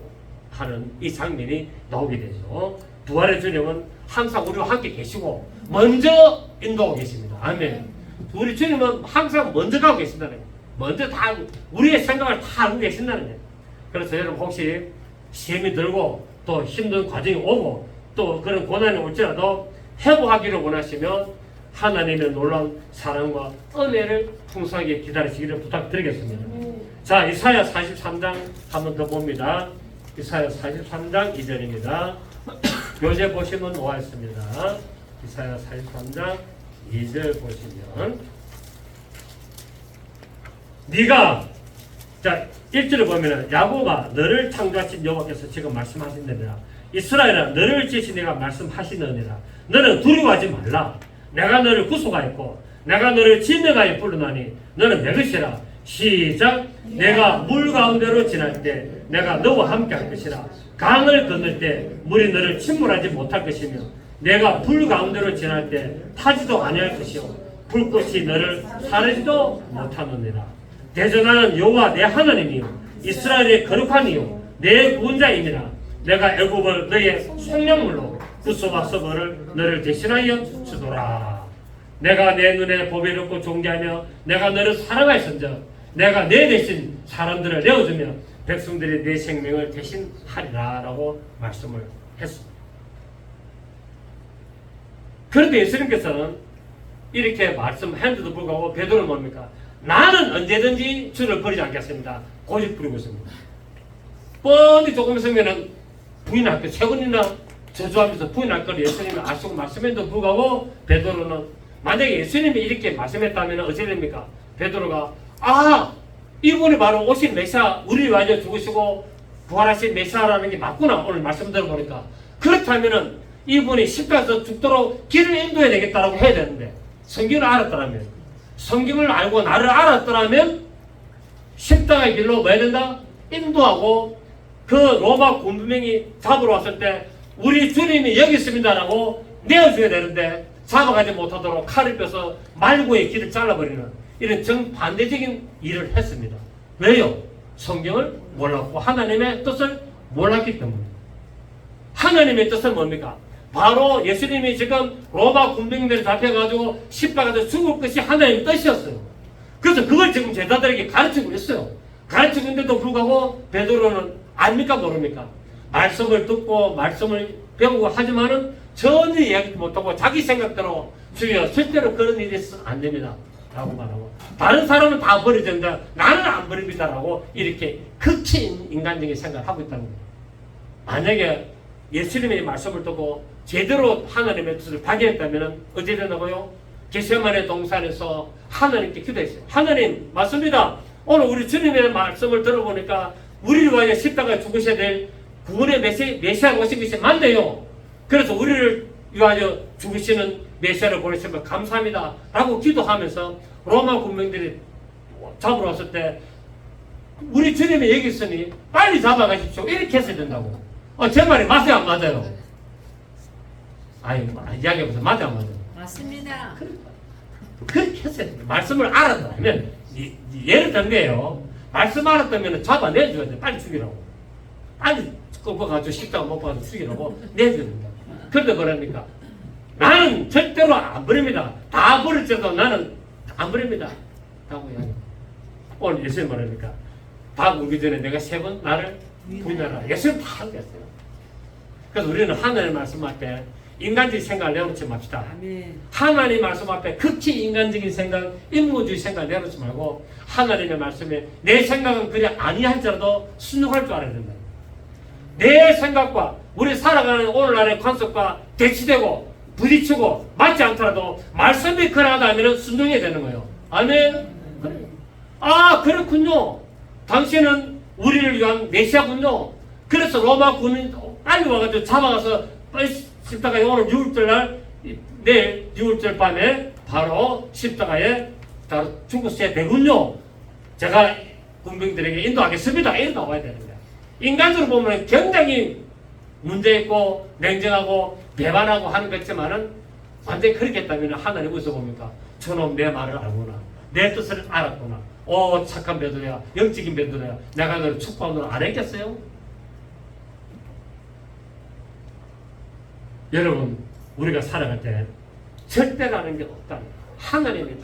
Speaker 1: 하는 이 장면이 나오게 되죠. 부활의 주님은 항상 우리와 함께 계시고 먼저 인도하고 계십니다. 아멘. 우리 주님은 항상 먼저 가고 계신다는 거예요. 먼저 다 우리의 생각을 다 알고 계신다는 거예요. 그래서 여러분 혹시 시험이 들고 또 힘든 과정이 오고 또 그런 고난이 올지라도 회복하기를 원하시면 하나님의 놀라운 사랑과 은혜를 풍성하게 기다리시기를 부탁드리겠습니다. 자, 이사야 43장 한 번 더 봅니다. 이사야 43장 2절입니다. 요새 보시면 오하였습니다. 이사야 43장 2절 보시면 네가 자 1절을 보면 야곱아 너를 창조하신 여호와께서 지금 말씀하신답니다. 이스라엘아 너를 지으신 내가 말씀하시느니라. 너는 두려워하지 말라. 내가 너를 구속하였고 내가 너를 진정하여 부르나니 너는 내 것이라. 시작. 내가 물 가운데로 지날 때 내가 너와 함께 할 것이라. 강을 건널 때 물이 너를 침몰하지 못할 것이며 내가 불 가운데로 지날 때 타지도 아니할 것이요 불꽃이 너를 사르지도 못하느니라. 대전하는 여호와 내 하나님이요 이스라엘의 거룩한 이요 내 구원자이니라. 내가 애굽을 너의 속량물로 구속과 서버를 너를 대신하여 주도라. 내가 내 눈에 보배롭고 존귀하며 내가 너를 사랑하였은즉 내가 내 대신 사람들을 내어주며 백성들이 내 생명을 대신하리라 라고 말씀을 했습니다. 그런데 예수님께서는 이렇게 말씀했는데도 불구하고 베드로는 뭡니까? 나는 언제든지 주를 버리지 않겠습니다. 고집 부리고 있습니다. 뻔히 조금 있으면 부인할 거, 세 번이나 저주하면서 부인할 걸 예수님이 아시고 말씀했는데도 불구하고 베드로는 만약에 예수님이 이렇게 말씀했다면 어찌 됩니까? 베드로가 이분이 바로 오신 메시아 우리 위하여 죽으시고 부활하신 메시아라는 게 맞구나 오늘 말씀 들어보니까 그렇다면 이분이 십자가에서 죽도록 길을 인도해야 되겠다라고 해야 되는데 성경을 알았더라면 성경을 알고 나를 알았더라면 십자가의 길로 뭐 해야 된다? 인도하고 그 로마 군병이 잡으러 왔을 때 우리 주님이 여기 있습니다라고 내어줘야 되는데 잡아가지 못하도록 칼을 빼서 말고의 길을 잘라버리는 이런 정반대적인 일을 했습니다. 왜요? 성경을 몰랐고 하나님의 뜻을 몰랐기 때문에. 하나님의 뜻은 뭡니까? 바로 예수님이 지금 로마 군병들이 잡혀가지고 십자가에서 죽을 것이 하나님의 뜻이었어요. 그래서 그걸 지금 제자들에게 가르치고 있어요. 가르치고 있는데도 불구하고 베드로는 압니까 모릅니까? 말씀을 듣고 말씀을 배우고 하지만은 전혀 이야기 못하고 자기 생각대로 주여 절대로 그런 일이 있으면 안 됩니다 라고 말하고 다른 사람은 다 버려진다 나는 안 버립니다 라고 이렇게 극히 인간적인 생각을 하고 있다는 거예요. 만약에 예수님의 말씀을 듣고 제대로 하나님의 뜻을 발견했다면 어찌 되나고요? 겟세마네 동산에서 하나님께 기도했어요. 하나님 맞습니다. 오늘 우리 주님의 말씀을 들어보니까 우리를 위하여 십자가에 죽으셔야 될 구원의 메시아가 오신 것이 맞네요. 그래서 우리를 위하여 죽으시는 메시아를 보내시면 감사합니다 라고 기도하면서 로마 군병들이 잡으러 왔을 때 우리 주님이 여기 있으니 빨리 잡아가십시오. 이렇게 했어야 된다고. 제 말이 맞아요, 안 맞아요? 아니, 이야기해보세요. 맞아요, 안 맞아요?
Speaker 2: 맞습니다.
Speaker 1: 그렇게 했어야 돼요. 말씀을 알았다면, 예를 든 거예요. 말씀 알았다면 잡아내줘야 돼. 빨리 죽이라고. 빨리 끌고 가서 식당 못 봐서 죽이라고 내줘야 된다. 그런데 뭐랍니까? 나는 절대로 안 버립니다. 다 버릴지도 나는 안 버립니다. 라고 이야기해요. 오늘 예수님 말합니까? 다 울기 전에 내가 3번 나를 부인하라. 예수님 다 하겠어요. 그래서 우리는 하나님의 말씀 앞에 인간적인 생각을 내놓지 맙시다.
Speaker 2: 아멘.
Speaker 1: 하나님 말씀 앞에 극히 인간적인 생각, 인문주의 생각을 내놓지 말고 하나님의 말씀에 내 생각은 그리 아니할지라도 순종할 줄 알아야 된다. 내 생각과 우리 살아가는 오늘날의 관습과 대치되고 부딪히고 맞지 않더라도 말씀이 그러하다 하면 순종해야 되는 거예요. 아멘. 아, 그렇군요. 당신은 우리를 위한 메시아군요. 그래서 로마 군인 빨리 와가지고 잡아가서 빨리 십자가에 오늘 6월절 날 내일 6월절 밤에 바로 십자가에 바로 죽으셔야 되군요. 제가 군병들에게 인도하겠습니다. 이렇게 나와야 되는 거야. 인간적으로 보면 굉장히 문제있고 냉정하고 배반하고 하는 것 있지만은 완전히 그렇게 했다면 하나님 어디서 봅니까? 저놈 내 말을 알구나. 내 뜻을 알았구나. 오, 착한 베드로야, 영적인 베드로야, 내가 너를 축복하는 걸 안 했겠어요? 여러분, 우리가 살아갈 때 절대라는 게 없다. 하나님의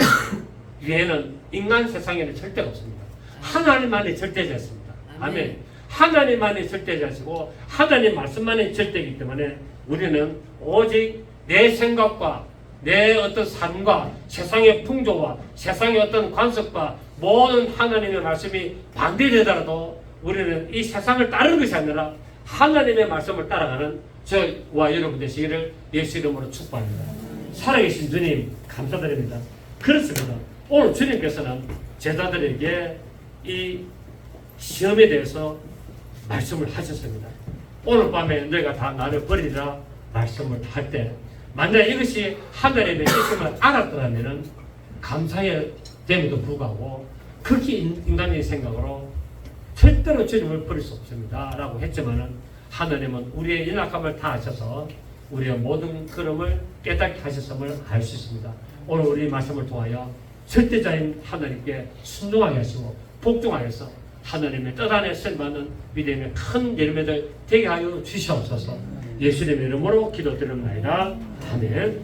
Speaker 1: 위에는 인간 세상에는 절대가 없습니다. 하나님만이 절대자였습니다. 아멘. 하나님만이 절대자시고 하나님 말씀만이 절대이기 때문에 우리는 오직 내 생각과 내 어떤 삶과 세상의 풍조와 세상의 어떤 관습과 모든 하나님의 말씀이 반대되더라도 우리는 이 세상을 따르는 것이 아니라 하나님의 말씀을 따라가는 저와 여러분 되시기를 예수 이름으로 축복합니다. 살아계신 주님 감사드립니다. 그렇습니다. 오늘 주님께서는 제자들에게 이 시험에 대해서 말씀을 하셨습니다. 오늘 밤에 너희가 다 나를 버리라 말씀을 할 때 만약 이것이 하나님의 뜻임을 알았더라면 감사해야 됨에도 불구하고 극히 인간의 생각으로 절대로 주님을 버릴 수 없습니다 라고 했지만은 하나님은 우리의 연약함을 다 아셔서 우리의 모든 걸음을 깨닫게 하셨음을 알 수 있습니다. 오늘 우리 말씀을 통하여 절대자인 하나님께 순종하게 하시고 복종하여서 하나님의 뜻 안에 쓰임받는 믿음의 큰 열매들 되게 하여 주시옵소서. 예수님의 이름으로 기도드립니다. 아멘.